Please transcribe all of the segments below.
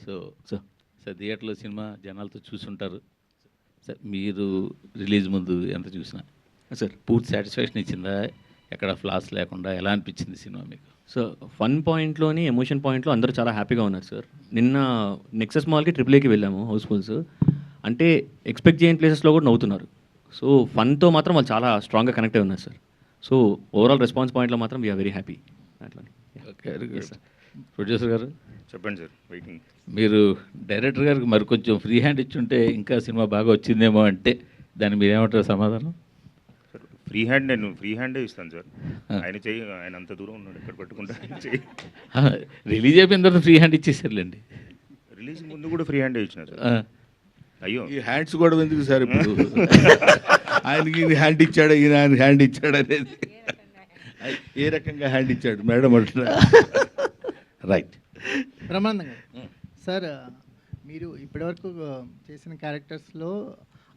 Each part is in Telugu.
సో సార్ సార్ థియేటర్లో సినిమా జనాలతో చూసుంటారు. సార్ మీరు రిలీజ్ ముందు ఎంత చూసినా సార్ పూర్తి సాటిస్ఫాక్షన్ ఇచ్చిందా? ఎక్కడ ఫ్లాస్ లేకుండా ఎలా అనిపించింది సినిమా మీకు? సో ఫన్ పాయింట్లోని ఎమోషన్ పాయింట్లో అందరూ చాలా హ్యాపీగా ఉన్నారు సార్. నిన్న నెక్సెస్ మాల్కి ట్రిపుల్ ఏకి వెళ్ళాము హౌస్ఫుల్స్. అంటే ఎక్స్పెక్ట్ చేయని ప్లేసెస్లో కూడా నవ్వుతున్నారు. సో ఫన్తో మాత్రం వాళ్ళు చాలా స్ట్రాంగ్గా కనెక్ట్ అయి ఉన్నారు సార్. సో ఓవరాల్ రెస్పాన్స్ పాయింట్లో మాత్రం వీఆర్ వెరీ హ్యాపీ. అట్లా ఓకే, ప్రొడ్యూసర్ గారు చెప్పండి సార్, వెయిటింగ్. మీరు డైరెక్టర్ గారికి మరి కొంచెం ఫ్రీ హ్యాండ్ ఇచ్చుంటే ఇంకా సినిమా బాగా వచ్చిందేమో అంటే దాన్ని మీరేమంటారు సమాధానం? సార్ ఫ్రీ హ్యాండ్, నేను ఫ్రీ హ్యాండే ఇస్తాను సార్. ఆయన చెయ్యి, ఆయన అంత దూరం ఉన్నాడు, ఇక్కడ పట్టుకుంటా చెయ్యి. రిలీజ్ అయిపోయిన తర్వాత ఫ్రీ హ్యాండ్ ఇచ్చేసారులేండి. రిలీజ్ ముందు కూడా ఫ్రీ హ్యాండే ఇచ్చిన సార్. అయ్యో, ఈ హ్యాండ్స్ కూడా ఎందుకు సార్ ఇప్పుడు? ఆయనకి ఈయన హ్యాండ్ ఇచ్చాడు, ఈయన ఆయన హ్యాండ్ ఇచ్చాడు అనేది ఏ రకంగా హ్యాండ్ ఇచ్చాడు మేడం అంటున్నారు. రైట్. బ్రహ్మానందం గారు, సార్ మీరు ఇప్పటివరకు చేసిన క్యారెక్టర్స్లో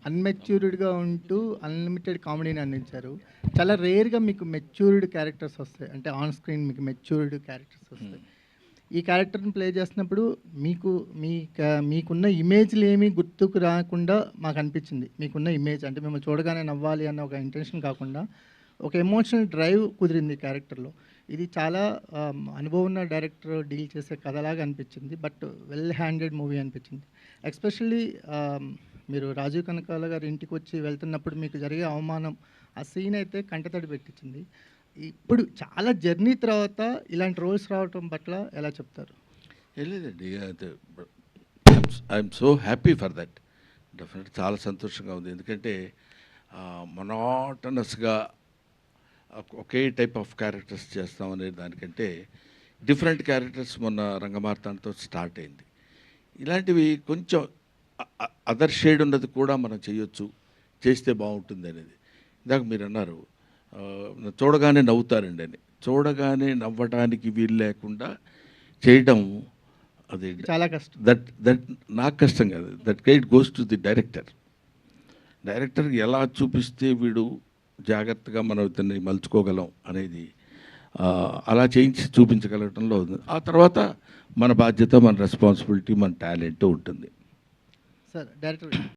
అన్మెచ్యూర్డ్గా ఉంటూ అన్లిమిటెడ్ కామెడీని అందించారు. చాలా రేర్గా మీకు మెచ్యూర్డ్ క్యారెక్టర్స్ వస్తాయి, అంటే ఆన్ స్క్రీన్ మీకు మెచ్యూర్డ్ క్యారెక్టర్స్ వస్తాయి. ఈ క్యారెక్టర్ని ప్లే చేస్తున్నప్పుడు మీకున్న ఇమేజ్లు ఏమీ గుర్తుకు రాకుండా మాకు అనిపించింది. మీకున్న ఇమేజ్ అంటే మిమ్మల్ని చూడగానే నవ్వాలి అన్న ఒక ఇంటెన్షన్ కాకుండా ఒక ఎమోషనల్ డ్రైవ్ కుదిరింది క్యారెక్టర్లో. ఇది చాలా అనుభవం ఉన్న డైరెక్టర్ డీల్ చేసే కథలాగా అనిపించింది, బట్ వెల్ హ్యాండెడ్ మూవీ అనిపించింది. ఎస్పెషల్లీ మీరు రాజీవ్ కనకాల గారి ఇంటికి వచ్చి వెళ్తున్నప్పుడు మీకు జరిగే అవమానం, ఆ సీన్ అయితే కంటతడి పెట్టించింది. ఇప్పుడు చాలా జర్నీ తర్వాత ఇలాంటి రోల్స్ రావటం పట్ల ఎలా చెప్తారు? లేదండి, I'm so happy for that. Definite చాలా సంతోషంగా ఉంది. ఎందుకంటే మొనాటనస్గా ఒకే టైప్ ఆఫ్ క్యారెక్టర్స్ చేస్తాం అనే దానికంటే డిఫరెంట్ క్యారెక్టర్స్ మొన్న రంగమార్తాండతో స్టార్ట్ అయింది. ఇలాంటివి కొంచెం అదర్ షేడ్ ఉన్నది కూడా మనం చేయొచ్చు, చేస్తే బాగుంటుంది అనేది. ఇందాక మీరు అన్నారు చూడగానే నవ్వుతారండి అని. చూడగానే నవ్వడానికి వీలు లేకుండా చేయడం అది చాలా కష్టం. దట్ నాకు కష్టం కాదు, that guide goes to the director. Director ఎలా చూపిస్తే వీడు జాగ్రత్తగా మనం ఇతన్ని మలుచుకోగలం అనేది అలా చేయించి చూపించగలగటంలో ఉంది. ఆ తర్వాత మన బాధ్యత, మన రెస్పాన్సిబిలిటీ, మన టాలెంట్ ఉంటుంది. Sir director